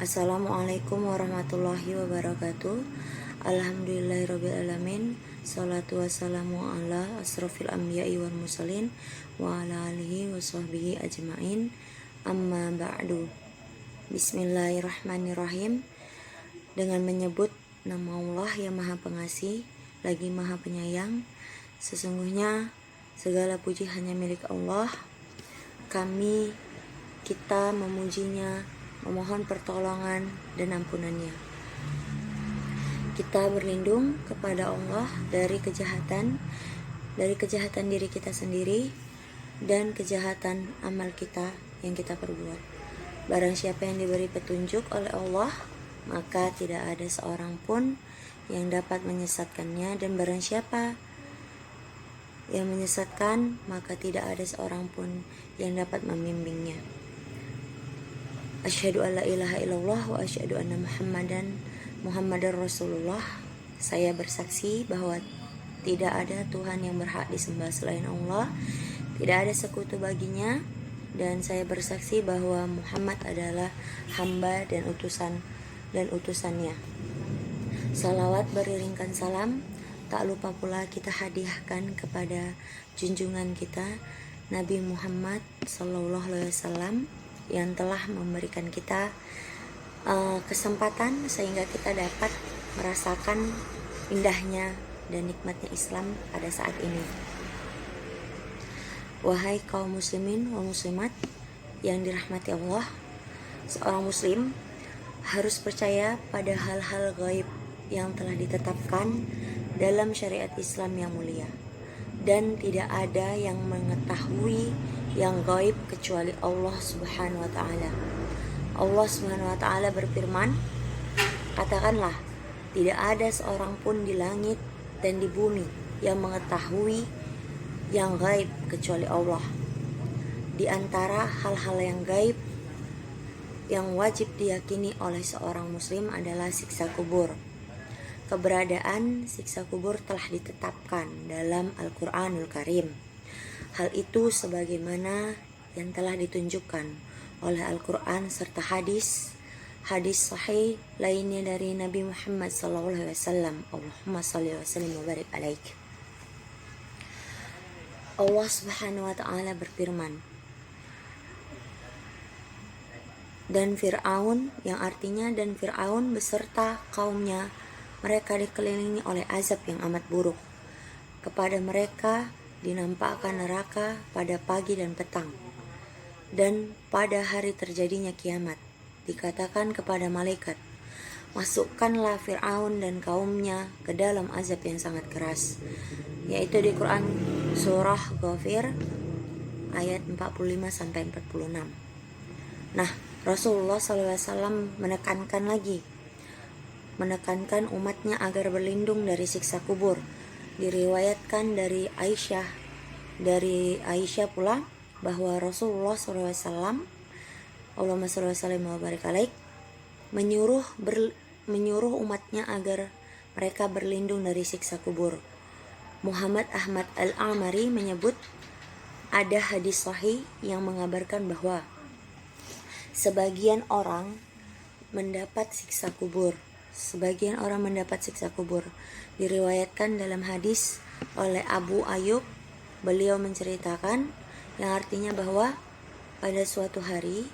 Assalamualaikum warahmatullahi wabarakatuh. Alhamdulillahirrabbilalamin. Salatu wassalamu ala asrofil anbiya'i wal mursalin wa ala alihi wa sahbihi ajma'in. Amma ba'du. Bismillahirrahmanirrahim. Dengan menyebut nama Allah yang maha pengasih lagi maha penyayang. Sesungguhnya segala puji hanya milik Allah. Kita memujinya, memohon pertolongan dan ampunannya. Kita berlindung kepada Allah dari kejahatan diri kita sendiri dan kejahatan amal kita yang kita perbuat. Barang siapa yang diberi petunjuk oleh Allah, maka tidak ada seorang pun yang dapat menyesatkannya, dan barang siapa yang menyesatkan, maka tidak ada seorang pun yang dapat membimbingnya. Asyhadu alla ilaha illallah wa asyhadu anna Muhammadar Rasulullah. Saya bersaksi bahwa tidak ada Tuhan yang berhak disembah selain Allah, tidak ada sekutu baginya, dan saya bersaksi bahwa Muhammad adalah hamba dan utusannya. Salawat beriringkan salam tak lupa pula kita hadiahkan kepada junjungan kita Nabi Muhammad SAW yang telah memberikan kita kesempatan sehingga kita dapat merasakan indahnya dan nikmatnya Islam pada saat ini. Wahai kaum muslimin wa muslimat yang dirahmati Allah, seorang muslim harus percaya pada hal-hal gaib yang telah ditetapkan dalam syariat Islam yang mulia, dan tidak ada yang mengetahui yang gaib kecuali Allah Subhanahu wa taala. Allah Subhanahu wa taala berfirman, katakanlah, tidak ada seorang pun di langit dan di bumi yang mengetahui yang gaib kecuali Allah. Di antara hal-hal yang gaib yang wajib diyakini oleh seorang muslim adalah siksa kubur. Keberadaan siksa kubur telah ditetapkan dalam Al-Quranul Karim. Hal itu sebagaimana yang telah ditunjukkan oleh Al-Quran serta hadis sahih lainnya dari Nabi Muhammad SAW. Allahumma salli wa sallim wa barik alaik. Allah Subhanahu wa ta'ala berfirman, dan Fir'aun, yang artinya dan Fir'aun beserta kaumnya, mereka dikelilingi oleh azab yang amat buruk. Kepada mereka dinampakkan neraka pada pagi dan petang. Dan pada hari terjadinya kiamat, dikatakan kepada malaikat, masukkanlah Fir'aun dan kaumnya ke dalam azab yang sangat keras. Yaitu di Quran surah Ghafir ayat 45-46. Nah, Rasulullah SAW menekankan umatnya agar berlindung dari siksa kubur. Diriwayatkan dari Aisyah pula bahwa Rasulullah SAW, Allahumma sholli wa sallim wa barik alaik, menyuruh umatnya agar mereka berlindung dari siksa kubur. Muhammad Ahmad Al-Amari menyebut ada hadis sahih yang mengabarkan bahwa sebagian orang mendapat siksa kubur. Diriwayatkan dalam hadis oleh Abu Ayyub, beliau menceritakan yang artinya bahwa pada suatu hari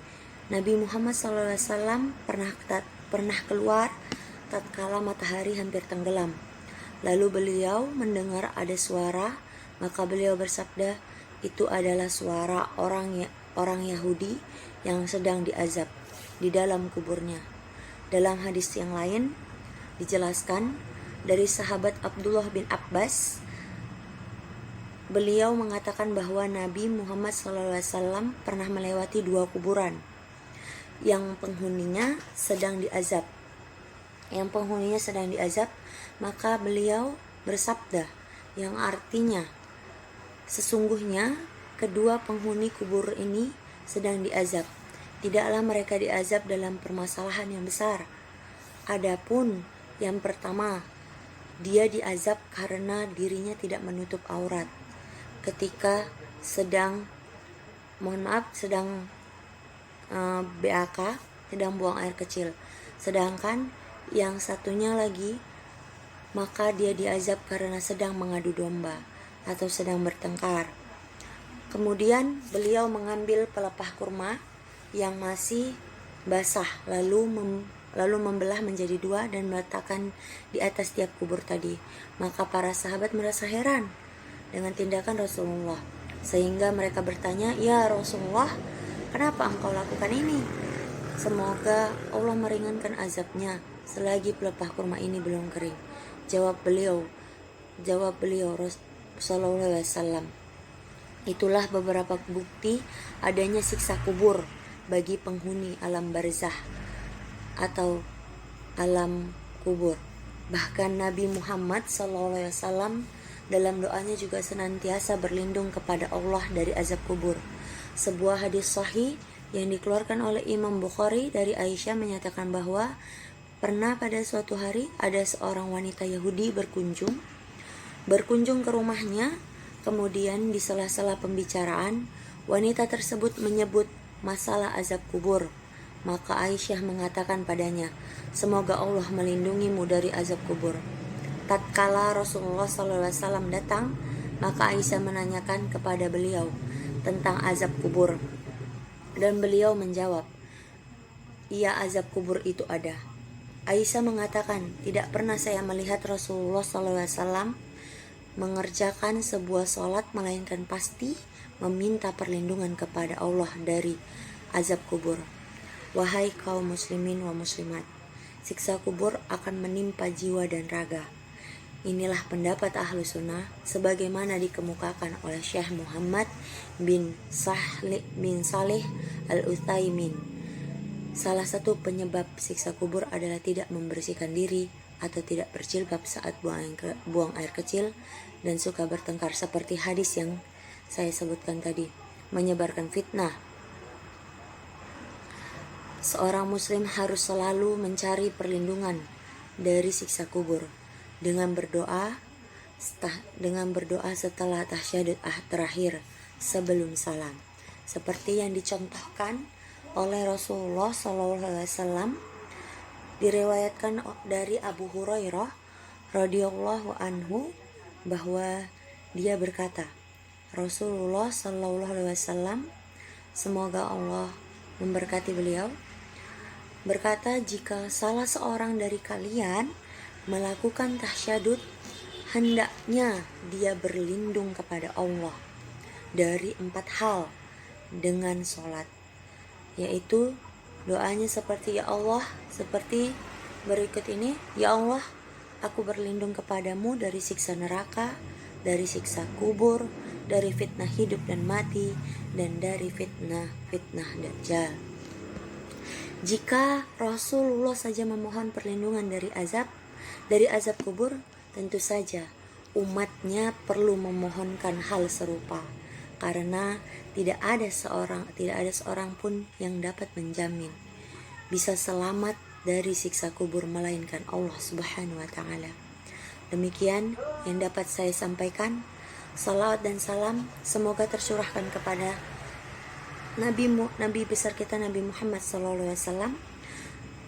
Nabi Muhammad SAW pernah keluar tatkala matahari hampir tenggelam. Lalu beliau mendengar ada suara, maka beliau bersabda, itu adalah suara orang Yahudi yang sedang diazab di dalam kuburnya. Dalam hadis yang lain dijelaskan dari sahabat Abdullah bin Abbas, beliau mengatakan bahwa Nabi Muhammad SAW pernah melewati 2 kuburan yang penghuninya sedang diazab. Maka beliau bersabda yang artinya, sesungguhnya kedua penghuni kubur ini sedang diazab. Tidaklah mereka diazab dalam permasalahan yang besar. Adapun yang pertama, dia diazab karena dirinya tidak menutup aurat ketika sedang BAK sedang buang air kecil. Sedangkan yang satunya lagi, maka dia diazab karena sedang mengadu domba atau sedang bertengkar. Kemudian beliau mengambil pelepah kurma yang masih basah, lalu membelah menjadi dua dan meletakkan di atas tiap kubur tadi. Maka para sahabat merasa heran dengan tindakan Rasulullah, sehingga mereka bertanya, "Ya Rasulullah, kenapa engkau lakukan ini? Semoga Allah meringankan azabnya selagi pelepah kurma ini belum kering." Jawab beliau Sallallahu Alaihi Wasallam, itulah beberapa bukti adanya siksa kubur bagi penghuni alam barzah atau alam kubur. Bahkan Nabi Muhammad SAW dalam doanya juga senantiasa berlindung kepada Allah dari azab kubur. Sebuah hadis sahih yang dikeluarkan oleh Imam Bukhari dari Aisyah menyatakan bahwa pernah pada suatu hari ada seorang wanita Yahudi berkunjung ke rumahnya. Kemudian di sela-sela pembicaraan, wanita tersebut menyebut masalah azab kubur. Maka Aisyah mengatakan padanya, "Semoga Allah melindungimu dari azab kubur." Tatkala Rasulullah SAW datang, maka Aisyah menanyakan kepada beliau tentang azab kubur, dan beliau menjawab, "Iya, azab kubur itu ada." Aisyah mengatakan, "Tidak pernah saya melihat Rasulullah SAW mengerjakan sebuah sholat melainkan pasti meminta perlindungan kepada Allah dari azab kubur." Wahai kaum muslimin wa muslimat, siksa kubur akan menimpa jiwa dan raga. Inilah pendapat ahlu sunnah sebagaimana dikemukakan oleh Syekh Muhammad bin Saleh Al-Utsaimin. Salah satu penyebab siksa kubur adalah tidak membersihkan diri atau tidak berjilbab saat buang air kecil dan suka bertengkar, seperti hadis yang saya sebutkan tadi, menyebarkan fitnah. Seorang muslim harus selalu mencari perlindungan dari siksa kubur dengan berdoa setelah tasyahud terakhir sebelum salam, seperti yang dicontohkan oleh Rasulullah SAW. Diriwayatkan dari Abu Hurairah radhiyallahu anhu bahwa dia berkata, Rasulullah SAW, semoga Allah memberkati beliau, berkata, "Jika salah seorang dari kalian melakukan tasyahud, hendaknya dia berlindung kepada Allah dari 4 hal dengan sholat, yaitu doanya seperti seperti berikut ini: Ya Allah, aku berlindung kepadamu dari siksa neraka, dari siksa kubur, dari fitnah hidup dan mati, dan dari fitnah Dajjal." Jika Rasulullah saja memohon perlindungan dari azab kubur, tentu saja umatnya perlu memohonkan hal serupa, karena tidak ada seorang pun yang dapat menjamin bisa selamat dari siksa kubur melainkan Allah Subhanahu wa taala. Demikian yang dapat saya sampaikan. Salawat dan salam semoga tercurahkan kepada Nabi besar kita Nabi Muhammad SAW,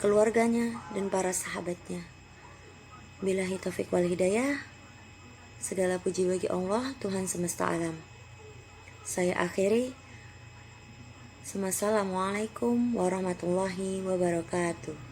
keluarganya dan para sahabatnya. Billahi taufiq wal hidayah. Segala puji bagi Allah, Tuhan semesta alam. Saya akhiri. Assalamualaikum warahmatullahi wabarakatuh.